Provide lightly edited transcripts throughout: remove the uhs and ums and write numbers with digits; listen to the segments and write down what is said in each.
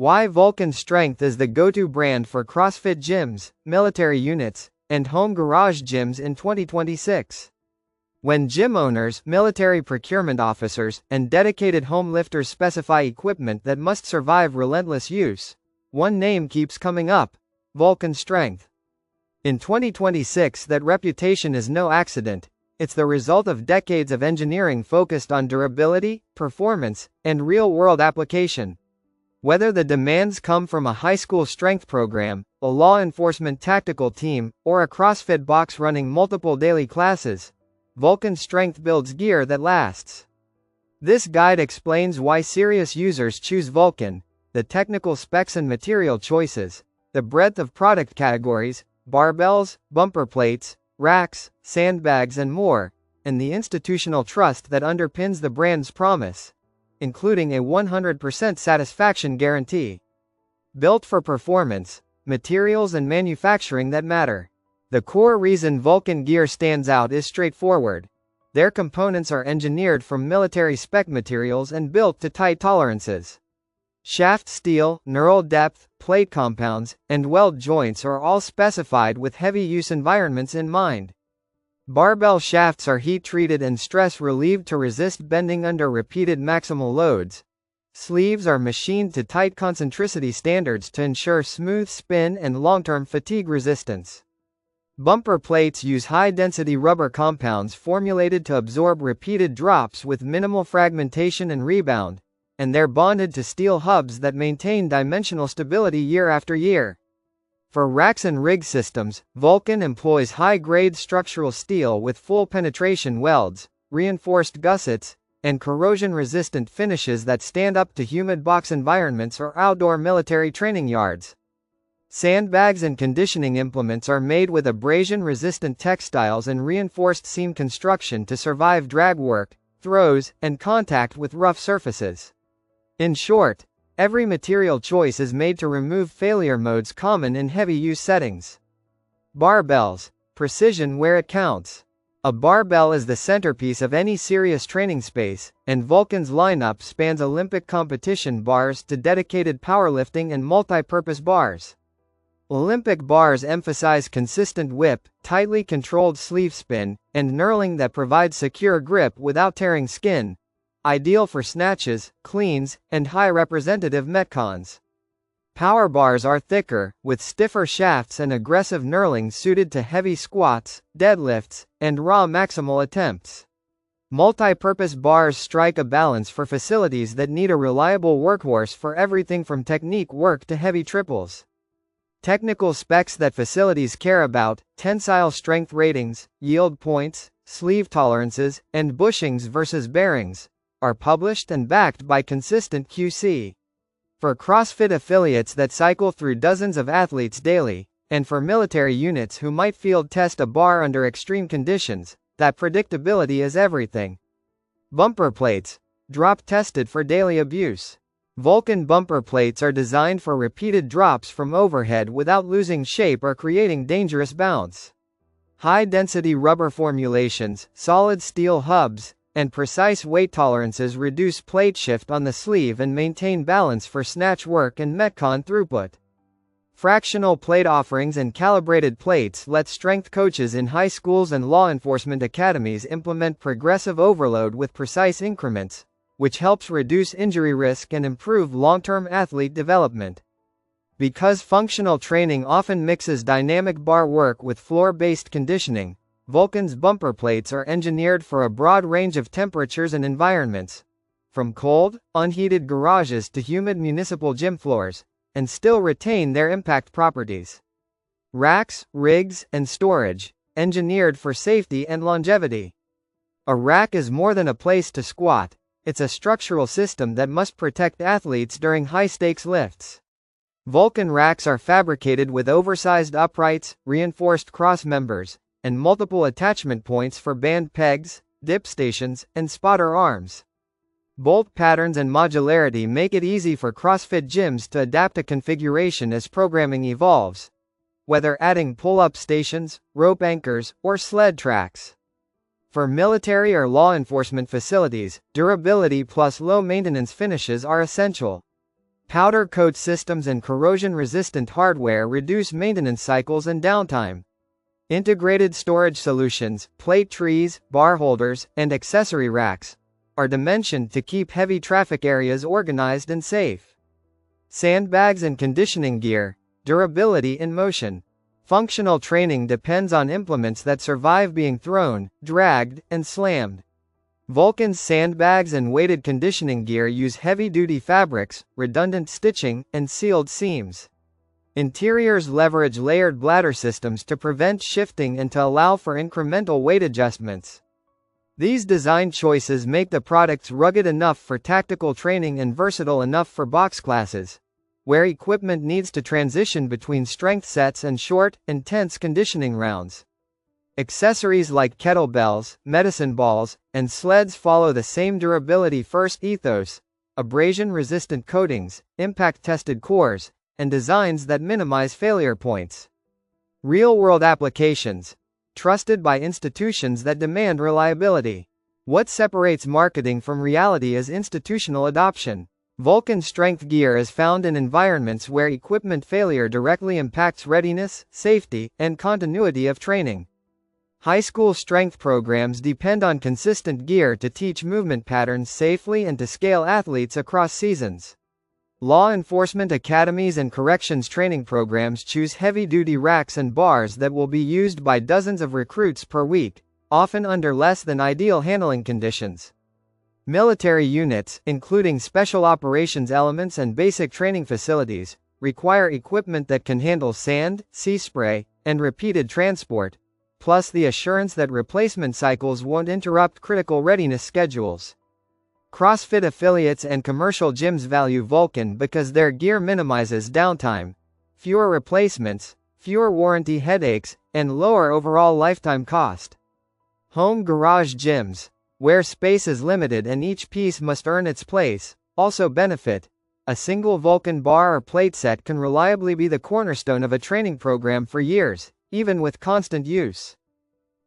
Why Vulcan Strength is the go-to brand for CrossFit gyms, military units, and home garage gyms in 2026. When gym owners, military procurement officers, and dedicated home lifters specify equipment that must survive relentless use, one name keeps coming up: Vulcan Strength. In 2026, that reputation is no accident. It's the result of decades of engineering focused on durability, performance, and real-world application. Whether the demands come from a high school strength program, a law enforcement tactical team, or a CrossFit box running multiple daily classes, Vulcan Strength builds gear that lasts. This guide explains why serious users choose Vulcan: the technical specs and material choices, the breadth of product categories, barbells, bumper plates, racks, sandbags and more, and the institutional trust that underpins the brand's promise, including a 100% satisfaction guarantee. Built for performance, materials and manufacturing that matter. The core reason Vulcan gear stands out is straightforward. Their components are engineered from military spec materials and built to tight tolerances. Shaft steel, knurled depth, plate compounds, and weld joints are all specified with heavy use environments in mind. Barbell shafts are heat-treated and stress-relieved to resist bending under repeated maximal loads. Sleeves are machined to tight concentricity standards to ensure smooth spin and long-term fatigue resistance. Bumper plates use high-density rubber compounds formulated to absorb repeated drops with minimal fragmentation and rebound, and they're bonded to steel hubs that maintain dimensional stability year after year. For racks and rig systems, Vulcan employs high-grade structural steel with full penetration welds, reinforced gussets, and corrosion-resistant finishes that stand up to humid box environments or outdoor military training yards. Sandbags and conditioning implements are made with abrasion-resistant textiles and reinforced seam construction to survive drag work, throws, and contact with rough surfaces. In short, every material choice is made to remove failure modes common in heavy-use settings. Barbells. Precision where it counts. A barbell is the centerpiece of any serious training space, and Vulcan's lineup spans Olympic competition bars to dedicated powerlifting and multi-purpose bars. Olympic bars emphasize consistent whip, tightly controlled sleeve spin, and knurling that provides secure grip without tearing skin, ideal for snatches, cleans, and high representative metcons. Power bars are thicker, with stiffer shafts and aggressive knurling suited to heavy squats, deadlifts, and raw maximal attempts. Multi-purpose bars strike a balance for facilities that need a reliable workhorse for everything from technique work to heavy triples. Technical specs that facilities care about: tensile strength ratings, yield points, sleeve tolerances, and bushings versus bearings, are published and backed by consistent QC. For CrossFit affiliates that cycle through dozens of athletes daily, and for military units who might field test a bar under extreme conditions, that predictability is everything. Bumper plates. Drop tested for daily abuse. Vulcan bumper plates are designed for repeated drops from overhead without losing shape or creating dangerous bounce. High-density rubber formulations, solid steel hubs, and precise weight tolerances reduce plate shift on the sleeve and maintain balance for snatch work and metcon throughput. Fractional plate offerings and calibrated plates let strength coaches in high schools and law enforcement academies implement progressive overload with precise increments, which helps reduce injury risk and improve long-term athlete development. Because functional training often mixes dynamic bar work with floor-based conditioning, Vulcan's bumper plates are engineered for a broad range of temperatures and environments, from cold, unheated garages to humid municipal gym floors, and still retain their impact properties. Racks, rigs, and storage, engineered for safety and longevity. A rack is more than a place to squat. It's a structural system that must protect athletes during high-stakes lifts. Vulcan racks are fabricated with oversized uprights, reinforced cross members, and multiple attachment points for band pegs, dip stations, and spotter arms. Bolt patterns and modularity make it easy for CrossFit gyms to adapt a configuration as programming evolves, whether adding pull-up stations, rope anchors, or sled tracks. For military or law enforcement facilities, durability plus low-maintenance finishes are essential. Powder coat systems and corrosion-resistant hardware reduce maintenance cycles and downtime. Integrated storage solutions, plate trees, bar holders, and accessory racks are dimensioned to keep heavy traffic areas organized and safe. Sandbags and conditioning gear, durability in motion. Functional training depends on implements that survive being thrown, dragged, and slammed. Vulcan's sandbags and weighted conditioning gear use heavy-duty fabrics, redundant stitching, and sealed seams. Interiors leverage layered bladder systems to prevent shifting and to allow for incremental weight adjustments. These design choices make the products rugged enough for tactical training and versatile enough for box classes, where equipment needs to transition between strength sets and short, intense conditioning rounds. Accessories like kettlebells, medicine balls, and sleds follow the same durability-first ethos: abrasion-resistant coatings, impact-tested cores, and designs that minimize failure points. Real-world applications. Trusted by institutions that demand reliability. What separates marketing from reality is institutional adoption. Vulcan strength gear is found in environments where equipment failure directly impacts readiness, safety, and continuity of training. High school strength programs depend on consistent gear to teach movement patterns safely and to scale athletes across seasons. Law enforcement academies and corrections training programs choose heavy-duty racks and bars that will be used by dozens of recruits per week, often under less than ideal handling conditions. Military units, including special operations elements and basic training facilities, require equipment that can handle sand, sea spray, and repeated transport, plus the assurance that replacement cycles won't interrupt critical readiness schedules. CrossFit affiliates and commercial gyms value Vulcan because their gear minimizes downtime, fewer replacements, fewer warranty headaches, and lower overall lifetime cost. Home garage gyms, where space is limited and each piece must earn its place, also benefit. A single Vulcan bar or plate set can reliably be the cornerstone of a training program for years, even with constant use.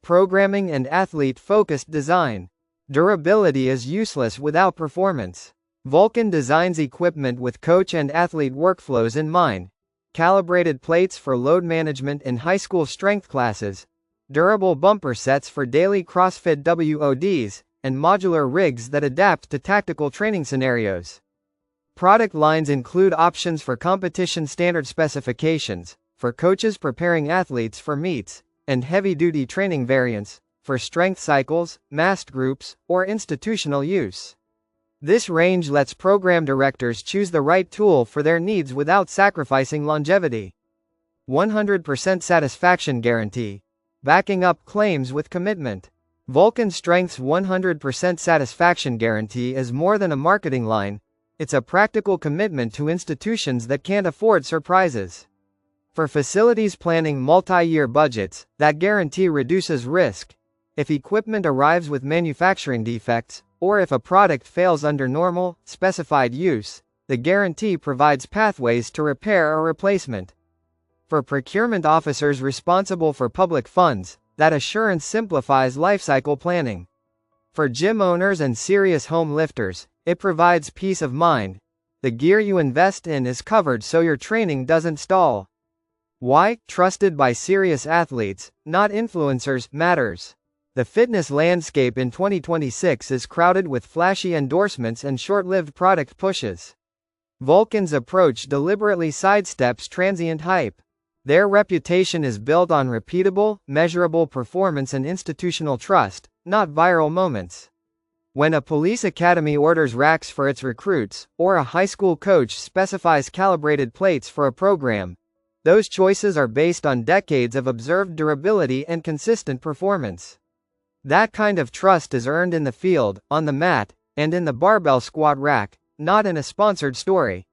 Programming and athlete-focused design. Durability is useless without performance. Vulcan designs equipment with coach and athlete workflows in mind. Calibrated plates for load management in high school strength classes, durable bumper sets for daily CrossFit WODs, and modular rigs that adapt to tactical training scenarios. Product lines include options for competition standard specifications, for coaches preparing athletes for meets, and heavy-duty training variants, for strength cycles, massed groups, or institutional use. This range lets program directors choose the right tool for their needs without sacrificing longevity. 100% satisfaction guarantee. Backing up claims with commitment. Vulcan Strength's 100% satisfaction guarantee is more than a marketing line, it's a practical commitment to institutions that can't afford surprises. For facilities planning multi-year budgets, that guarantee reduces risk. If equipment arrives with manufacturing defects, or if a product fails under normal, specified use, the guarantee provides pathways to repair or replacement. For procurement officers responsible for public funds, that assurance simplifies lifecycle planning. For gym owners and serious home lifters, it provides peace of mind. The gear you invest in is covered so your training doesn't stall. Why? Trusted by serious athletes, not influencers, matters. The fitness landscape in 2026 is crowded with flashy endorsements and short-lived product pushes. Vulcan's approach deliberately sidesteps transient hype. Their reputation is built on repeatable, measurable performance and institutional trust, not viral moments. When a police academy orders racks for its recruits, or a high school coach specifies calibrated plates for a program, those choices are based on decades of observed durability and consistent performance. That kind of trust is earned in the field, on the mat, and in the barbell squat rack, not in a sponsored story.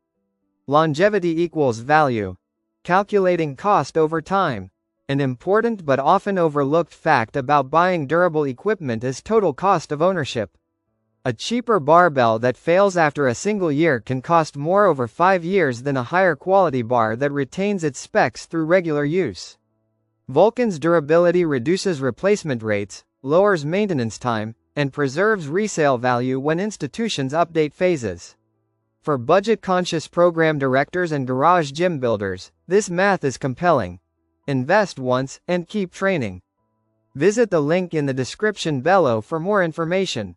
Longevity equals value. Calculating cost over time. An important but often overlooked fact about buying durable equipment is total cost of ownership. A cheaper barbell that fails after a single year can cost more over 5 years than a higher quality bar that retains its specs through regular use. Vulcan's durability reduces replacement rates, lowers maintenance time, and preserves resale value when institutions update phases. For budget-conscious program directors and garage gym builders, this math is compelling. Invest once, and keep training. Visit the link in the description below for more information.